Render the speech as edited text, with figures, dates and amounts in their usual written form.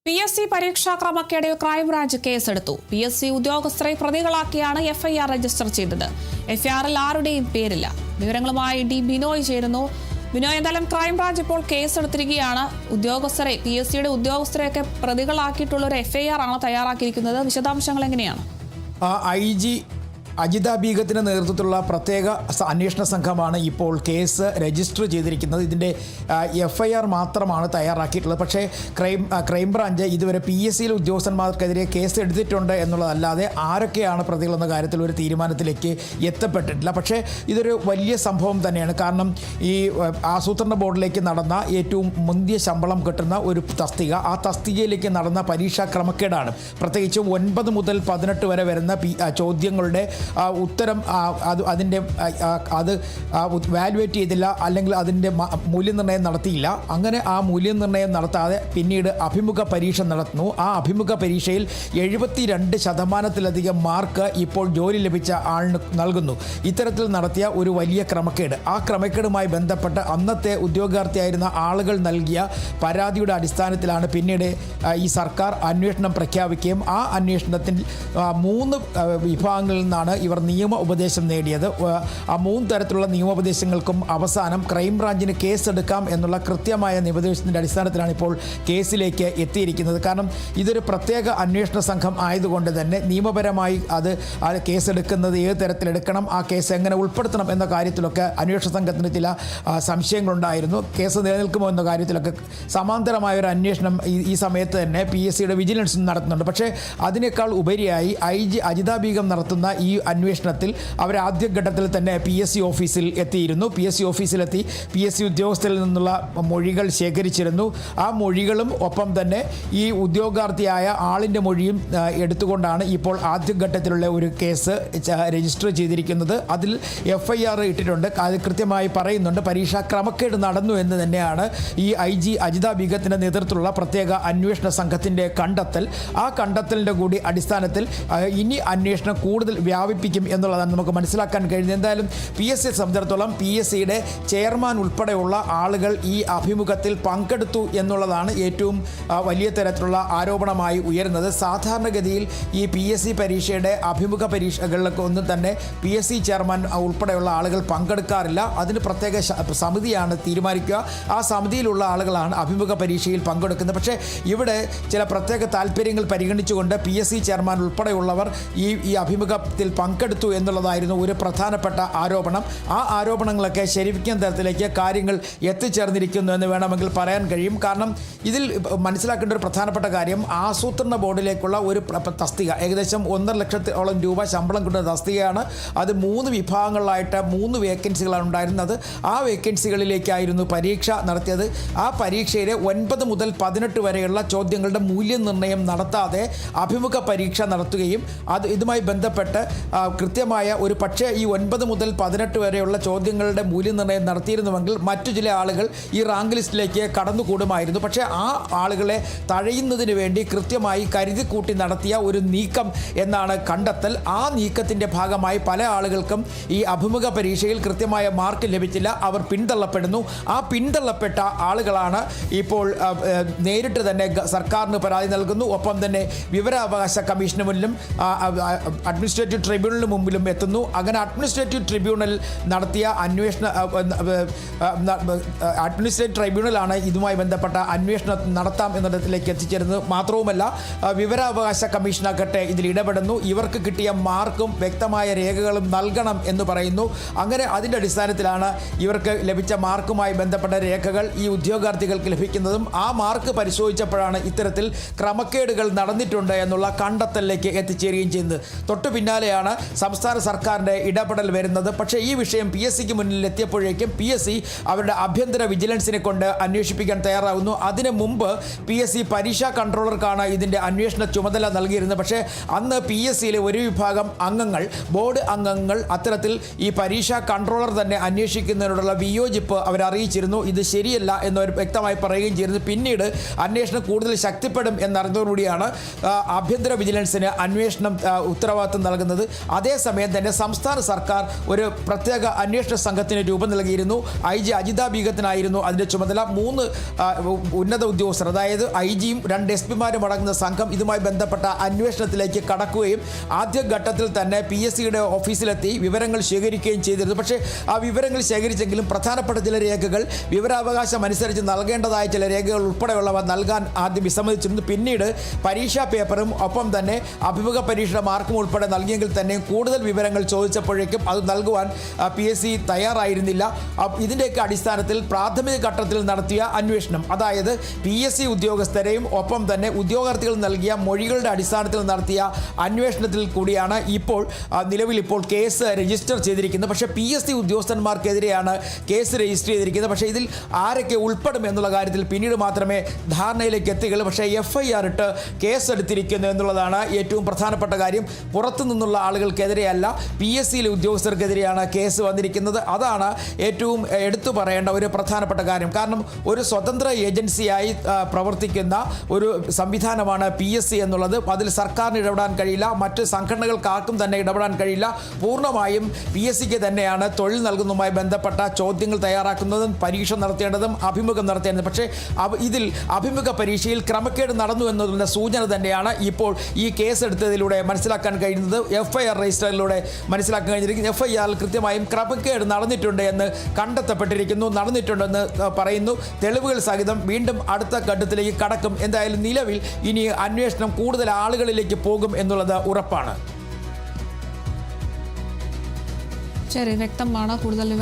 PSC പരീക്ഷാ ക്രമക്കേടിൽ crime branch കേസെടുത്തു. PSC ഉദ്യോഗസ്ഥരെ പ്രതികളാക്കിയാണ് FIR രജിസ്റ്റർ ചെയ്തത്. FIRൽ ആരുടെയും പേരില്ല. വിവരങ്ങളുമായി ഡി ബിനോയ് ചേരുന്നു. ബിനോയ്, എന്തായാലും ക്രൈംബ്രാഞ്ച് ഇപ്പോൾ കേസെടുത്തിരിക്കുകയാണ്. ഉദ്യോഗസ്ഥരെ PSCയുടെ ഉദ്യോഗസ്ഥരെയൊക്കെ പ്രതികളാക്കിയിട്ടുള്ള ഒരു FIR ആണ് തയ്യാറാക്കിയിരിക്കുന്നത്. വിശദാംശങ്ങൾ എങ്ങനെയാണ്? IG അജിത ബീഗത്തിൻ്റെ നേതൃത്വത്തിലുള്ള പ്രത്യേക അന്വേഷണ സംഘമാണ് ഇപ്പോൾ കേസ് രജിസ്റ്റർ ചെയ്തിരിക്കുന്നത്. ഇതിൻ്റെ FIR മാത്രമാണ് തയ്യാറാക്കിയിട്ടുള്ളത്. പക്ഷേ ക്രൈംബ്രാഞ്ച് ഇതുവരെ PSCയിലെ ഉദ്യോഗസ്ഥന്മാർക്കെതിരെ കേസ് എടുത്തിട്ടുണ്ട് എന്നുള്ളതല്ലാതെ ആരൊക്കെയാണ് പ്രതികളെന്ന കാര്യത്തിൽ ഒരു തീരുമാനത്തിലേക്ക് എത്തപ്പെട്ടിട്ടില്ല. പക്ഷേ ഇതൊരു വലിയ സംഭവം തന്നെയാണ്. കാരണം ഈ ആസൂത്രണ ബോർഡിലേക്ക് നടന്ന ഏറ്റവും മുന്തിയ ശമ്പളം കിട്ടുന്ന ഒരു തസ്തിക, ആ തസ്തികയിലേക്ക് നടന്ന പരീക്ഷാ ക്രമക്കേടാണ്. പ്രത്യേകിച്ച് 9 മുതൽ 18 വരെ വരുന്ന ചോദ്യങ്ങളുടെ ഉത്തരം അതിൻ്റെ വാലുവേറ്റ് ചെയ്തില്ല, അല്ലെങ്കിൽ അതിൻ്റെ മൂല്യനിർണ്ണയം നടത്തിയില്ല. അങ്ങനെ ആ മൂല്യനിർണ്ണയം നടത്താതെ പിന്നീട് അഭിമുഖ പരീക്ഷ നടത്തുന്നു. ആ അഭിമുഖ പരീക്ഷയിൽ 72% മാർക്ക് ഇപ്പോൾ ജോലി ലഭിച്ച ആളിന് നൽകുന്നു. ഇത്തരത്തിൽ നടത്തിയ ഒരു വലിയ ക്രമക്കേട്, ആ ക്രമക്കേടുമായി ബന്ധപ്പെട്ട് അന്നത്തെ ഉദ്യോഗാർത്ഥിയായിരുന്ന ആളുകൾ നൽകിയ പരാതിയുടെ അടിസ്ഥാനത്തിലാണ് പിന്നീട് ഈ സർക്കാർ അന്വേഷണം പ്രഖ്യാപിക്കുകയും ആ അന്വേഷണത്തിൽ 3 വിഭാഗങ്ങളിൽ നിന്നാണ് ഇവർ നിയമ ഉപദേശം നേടിയത്. ആ 3 തരത്തിലുള്ള നിയമോപദേശങ്ങൾക്കും അവസാനം ക്രൈംബ്രാഞ്ചിന് കേസെടുക്കാം എന്നുള്ള കൃത്യമായ നിർദ്ദേശത്തിൻ്റെ അടിസ്ഥാനത്തിലാണ് ഇപ്പോൾ കേസിലേക്ക് എത്തിയിരിക്കുന്നത്. കാരണം ഇതൊരു പ്രത്യേക അന്വേഷണ സംഘം ആയതുകൊണ്ട് തന്നെ നിയമപരമായി അത് കേസെടുക്കുന്നത് ഏത് തരത്തിലെടുക്കണം, ആ കേസ് എങ്ങനെ ഉൾപ്പെടുത്തണം എന്ന കാര്യത്തിലൊക്കെ അന്വേഷണ സംഘത്തിന് ചില സംശയങ്ങളുണ്ടായിരുന്നു. കേസ് നിലനിൽക്കുമോ എന്ന കാര്യത്തിലൊക്കെ സമാന്തരമായ ഒരു അന്വേഷണം ഈ സമയത്ത് തന്നെ PSCയുടെ വിജിലൻസ് നടത്തുന്നുണ്ട്. പക്ഷേ അതിനേക്കാൾ ഉപരിയായി IG അജിത ബീഗം നടത്തുന്ന ഈ അന്വേഷണത്തിൽ അവർ ആദ്യഘട്ടത്തിൽ തന്നെ PSC ഓഫീസിൽ എത്തിയിരുന്നു. PSC ഓഫീസിലെത്തി PSC ഉദ്യോഗസ്ഥരിൽ നിന്നുള്ള മൊഴികൾ ശേഖരിച്ചിരുന്നു. ആ മൊഴികളും ഒപ്പം തന്നെ ഈ ഉദ്യോഗാർത്ഥിയായ ആളിൻ്റെ മൊഴിയും എടുത്തുകൊണ്ടാണ് ഇപ്പോൾ ആദ്യഘട്ടത്തിലുള്ള ഒരു കേസ് രജിസ്റ്റർ ചെയ്തിരിക്കുന്നത്. അതിൽ FIR ഇട്ടിട്ടുണ്ട്. അത് കൃത്യമായി പറയുന്നുണ്ട് പരീക്ഷാ ക്രമക്കേട് നടന്നു എന്ന് തന്നെയാണ് ഈ IG അജിത ബീഗത്തിൻ്റെ നേതൃത്വത്തിലുള്ള പ്രത്യേക അന്വേഷണ സംഘത്തിൻ്റെ കണ്ടെത്തൽ. ആ കണ്ടെത്തലിൻ്റെ കൂടി അടിസ്ഥാനത്തിൽ ഇനി അന്വേഷണം കൂടുതൽ വ്യാപിപ്പിക്കും എന്നുള്ളതാണ് നമുക്ക് മനസ്സിലാക്കാൻ കഴിയുന്നത്. എന്തായാലും PSCയെ സംബന്ധിച്ചിടത്തോളം PSCയുടെ ചെയർമാൻ ഉൾപ്പെടെയുള്ള ആളുകൾ ഈ അഭിമുഖത്തിൽ പങ്കെടുത്തു എന്നുള്ളതാണ് ഏറ്റവും വലിയ തരത്തിലുള്ള ആരോപണമായി ഉയരുന്നത്. സാധാരണഗതിയിൽ ഈ PSC പരീക്ഷയുടെ അഭിമുഖ പരീക്ഷകളിലൊക്കെ ഒന്നും തന്നെ PSC ചെയർമാൻ ഉൾപ്പെടെയുള്ള ആളുകൾ പങ്കെടുക്കാറില്ല. അതിന് പ്രത്യേക സമിതിയാണ് തീരുമാനിക്കുക. ആ സമിതിയിലുള്ള ആളുകളാണ് അഭിമുഖ പരീക്ഷയിൽ പങ്കെടുക്കുന്നത്. പക്ഷേ ഇവിടെ ചില പ്രത്യേക താല്പര്യങ്ങൾ പരിഗണിച്ചുകൊണ്ട് PSC ചെയർമാൻ ഉൾപ്പെടെയുള്ളവർ ഈ അഭിമുഖത്തിൽ പങ്കെടുത്തു എന്നുള്ളതായിരുന്നു ഒരു പ്രധാനപ്പെട്ട ആരോപണം. ആ ആരോപണങ്ങളൊക്കെ ശരിവയ്ക്കുന്ന തരത്തിലേക്ക് കാര്യങ്ങൾ എത്തിച്ചേർന്നിരിക്കുന്നു എന്ന് വേണമെങ്കിൽ പറയാൻ കഴിയും. കാരണം ഇതിൽ മനസ്സിലാക്കേണ്ട ഒരു പ്രധാനപ്പെട്ട കാര്യം, ആസൂത്രണ ബോർഡിലേക്കുള്ള ഒരു തസ്തിക ഏകദേശം 1.5 ലക്ഷത്തോളം രൂപ ശമ്പളം കിട്ടുന്ന തസ്തികയാണ്. അത് 3 വിഭാഗങ്ങളിലായിട്ട് 3 വേക്കൻസികളാണ് ഉണ്ടായിരുന്നത്. ആ വേക്കൻസികളിലേക്കായിരുന്നു പരീക്ഷ നടത്തിയത്. ആ പരീക്ഷയിലെ 9 മുതൽ 18 വരെയുള്ള ചോദ്യങ്ങളുടെ മൂല്യനിർണ്ണയം നടത്താതെ അഭിമുഖ പരീക്ഷ നടത്തുകയും ഇതുമായി ബന്ധപ്പെട്ട് കൃത്യമായ ഒരു പക്ഷേ ഈ 9 മുതൽ 18 വരെയുള്ള ചോദ്യങ്ങളുടെ മൂല്യനിർണ്ണയം നടത്തിയിരുന്നുവെങ്കിൽ മറ്റു ചില ആളുകൾ ഈ റാങ്ക് ലിസ്റ്റിലേക്ക് കടന്നുകൂടുമായിരുന്നു. പക്ഷേ ആ ആളുകളെ തഴയുന്നതിന് വേണ്ടി കൃത്യമായി കരുതി കൂട്ടി നടത്തിയ ഒരു നീക്കം എന്നാണ് കണ്ടെത്തൽ. ആ നീക്കത്തിൻ്റെ ഭാഗമായി പല ആളുകൾക്കും ഈ അഭിമുഖ പരീക്ഷയിൽ കൃത്യമായ മാർക്ക് ലഭിച്ചില്ല. അവർ പിന്തള്ളപ്പെടുന്നു. ആ പിന്തള്ളപ്പെട്ട ആളുകളാണ് ഇപ്പോൾ നേരിട്ട് തന്നെ സർക്കാരിന് പരാതി നൽകുന്നു. ഒപ്പം തന്നെ വിവരാവകാശ കമ്മീഷന് മുന്നിലും അഡ്മിനിസ്ട്രേറ്റീവ് ട്രിബ്യൂണലിന് മുമ്പിലും എത്തുന്നു. അങ്ങനെ അഡ്മിനിസ്ട്രേറ്റീവ് ട്രിബ്യൂണൽ നടത്തിയ അഡ്മിനിസ്ട്രേറ്റീവ് ട്രൈബ്യൂണലാണ് ഇതുമായി ബന്ധപ്പെട്ട അന്വേഷണം നടത്താം എന്നിടത്തിലേക്ക് എത്തിച്ചേരുന്നത്. മാത്രവുമല്ല വിവരാവകാശ കമ്മീഷനാകട്ടെ ഇതിൽ ഇടപെടുന്നു. ഇവർക്ക് കിട്ടിയ മാർക്കും വ്യക്തമായ രേഖകളും നൽകണം എന്ന് പറയുന്നു. അങ്ങനെ അതിൻ്റെ അടിസ്ഥാനത്തിലാണ് ഇവർക്ക് ലഭിച്ച മാർക്കുമായി ബന്ധപ്പെട്ട രേഖകൾ ഈ ഉദ്യോഗാർത്ഥികൾക്ക് ലഭിക്കുന്നതും ആ മാർക്ക് പരിശോധിച്ചപ്പോഴാണ് ഇത്തരത്തിൽ ക്രമക്കേടുകൾ നടന്നിട്ടുണ്ട് എന്നുള്ള കണ്ടെത്തലിലേക്ക് എത്തിച്ചേരുകയും ചെയ്യുന്നത്. തൊട്ടു പിന്നാലെയാണ് സംസ്ഥാന സർക്കാരിൻ്റെ ഇടപെടൽ വരുന്നത്. പക്ഷേ ഈ വിഷയം PSCക്ക് മുന്നിൽ എത്തിയപ്പോഴേക്കും PSC അവരുടെ ആഭ്യന്തര വിജിലൻസിനെ കൊണ്ട് അന്വേഷിപ്പിക്കാൻ തയ്യാറാകുന്നു. അതിനു മുമ്പ് PSC പരീക്ഷാ കൺട്രോളർക്കാണ് ഇതിൻ്റെ അന്വേഷണ ചുമതല നൽകിയിരുന്നത്. പക്ഷേ അന്ന് PSCയിലെ ഒരു വിഭാഗം അംഗങ്ങൾ, ബോർഡ് അംഗങ്ങൾ അത്തരത്തിൽ ഈ പരീക്ഷാ കൺട്രോളർ തന്നെ അന്വേഷിക്കുന്നതിനോടുള്ള വിയോജിപ്പ് അവർ അറിയിച്ചിരുന്നു. ഇത് ശരിയല്ല എന്നവർ വ്യക്തമായി പറയുകയും ചെയ്തിരുന്നു. പിന്നീട് അന്വേഷണം കൂടുതൽ ശക്തിപ്പെടും എന്നറിഞ്ഞതോടുകൂടിയാണ് ആഭ്യന്തര വിജിലൻസിന് അന്വേഷണം ഉത്തരവാദിത്വം നൽകുന്നത്. അതേസമയം തന്നെ സംസ്ഥാന സർക്കാർ ഒരു പ്രത്യേക അന്വേഷണ സംഘത്തിന് രൂപം നൽകിയിരുന്നു. IG അജിത ബീഗത്തിനായിരുന്നു അതിൻ്റെ ചുമതല. 3 ഉന്നത ഉദ്യോഗസ്ഥർ, അതായത് IG-യും 2 SP-മാരും അടങ്ങുന്ന സംഘം ഇതുമായി ബന്ധപ്പെട്ട അന്വേഷണത്തിലേക്ക് കടക്കുകയും ആദ്യഘട്ടത്തിൽ തന്നെ PSCയുടെ ഓഫീസിലെത്തി വിവരങ്ങൾ ശേഖരിക്കുകയും ചെയ്തിരുന്നു. പക്ഷേ ആ വിവരങ്ങൾ ശേഖരിച്ചെങ്കിലും പ്രധാനപ്പെട്ട ചില രേഖകൾ വിവരാവകാശം അനുസരിച്ച് നൽകേണ്ടതായ ചില രേഖകൾ ഉൾപ്പെടെയുള്ളവ നൽകാൻ ആദ്യം വിസമ്മതിച്ചിരുന്നു. പിന്നീട് പരീക്ഷാ പേപ്പറും ഒപ്പം തന്നെ അഭിമുഖ പരീക്ഷയുടെ മാർക്കും ഉൾപ്പെടെ നൽകിയെങ്കിൽ തന്നെ കൂടുതൽ വിവരങ്ങൾ ചോദിച്ചപ്പോഴേക്കും അത് നൽകുവാൻ PSC തയ്യാറായിരുന്നില്ല. ഇതിൻ്റെയൊക്കെ അടിസ്ഥാനത്തിൽ പ്രാഥമിക ഘട്ടത്തിൽ നടത്തിയ അന്വേഷണം, അതായത് PSC ഉദ്യോഗസ്ഥരെയും ഒപ്പം തന്നെ ഉദ്യോഗാർത്ഥികൾ നൽകിയ മൊഴികളുടെ അടിസ്ഥാനത്തിൽ നടത്തിയ അന്വേഷണത്തിൽ കൂടിയാണ് നിലവിൽ കേസ് രജിസ്റ്റർ ചെയ്തിരിക്കുന്നത്. പക്ഷേ PSC ഉദ്യോഗസ്ഥന്മാർക്കെതിരെയാണ് കേസ് രജിസ്റ്റർ ചെയ്തിരിക്കുന്നത്. പക്ഷേ ഇതിൽ ആരൊക്കെ ഉൾപ്പെടും എന്നുള്ള കാര്യത്തിൽ പിന്നീട് മാത്രമേ ധാരണയിലേക്ക് എത്തുകയുള്ളൂ. പക്ഷേ FIR ഇട്ട് കേസെടുത്തിരിക്കുന്നു എന്നുള്ളതാണ് ഏറ്റവും പ്രധാനപ്പെട്ട കാര്യം. പുറത്തു നിന്നുള്ള ആളുകൾക്കെതിരെയല്ല, PSCയിലെ ഉദ്യോഗസ്ഥർക്കെതിരെയാണ് കേസ് വന്നിരിക്കുന്നത്. അതാണ് ഏറ്റവും എടുത്തു പറയേണ്ട ഒരു പ്രധാനപ്പെട്ട കാര്യം. കാരണം ഒരു സ്വതന്ത്ര ഏജൻസിയായി പ്രവർത്തിക്കുന്ന ഒരു സംവിധാനമാണ് PSC എന്നുള്ളത്. അതിൽ സർക്കാരിന് ഇടപെടാൻ കഴിയില്ല, മറ്റ് സംഘടനകൾക്കാർക്കും തന്നെ ഇടപെടാൻ കഴിയില്ല. പൂർണ്ണമായും PSCക്ക് തന്നെയാണ് തൊഴിൽ നൽകുന്നതുമായി ബന്ധപ്പെട്ട ചോദ്യങ്ങൾ തയ്യാറാക്കുന്നതും പരീക്ഷ നടത്തേണ്ടതും അഭിമുഖം നടത്തേണ്ടതും. പക്ഷേ ഇതിൽ അഭിമുഖ പരീക്ഷയിൽ ക്രമക്കേട് നടന്നു എന്നതിൻ്റെ സൂചന തന്നെയാണ് ഇപ്പോൾ ഈ കേസെടുത്തതിലൂടെ മനസ്സിലാക്കാൻ കഴിയുന്നത്. FIR രജിസ്റ്ററിലൂടെ മനസ്സിലാക്കാൻ കഴിഞ്ഞിരിക്കുന്നു. FIR കൃത്യമായും ക്രമക്കേട് നടന്നിട്ടുണ്ട് എന്ന് നടന്നിട്ടുണ്ടെന്ന് പറയുന്നു. തെളിവുകൾ സഹിതം വീണ്ടും അടുത്ത ഘട്ടത്തിലേക്ക് കടക്കും. എന്തായാലും നിലവിൽ ഇനി അന്വേഷണം കൂടുതൽ ആളുകളിലേക്ക് പോകും എന്നുള്ളത് ഉറപ്പാണ്. ശരി, വ്യക്തമാണ്. കൂടുതൽ വിവരം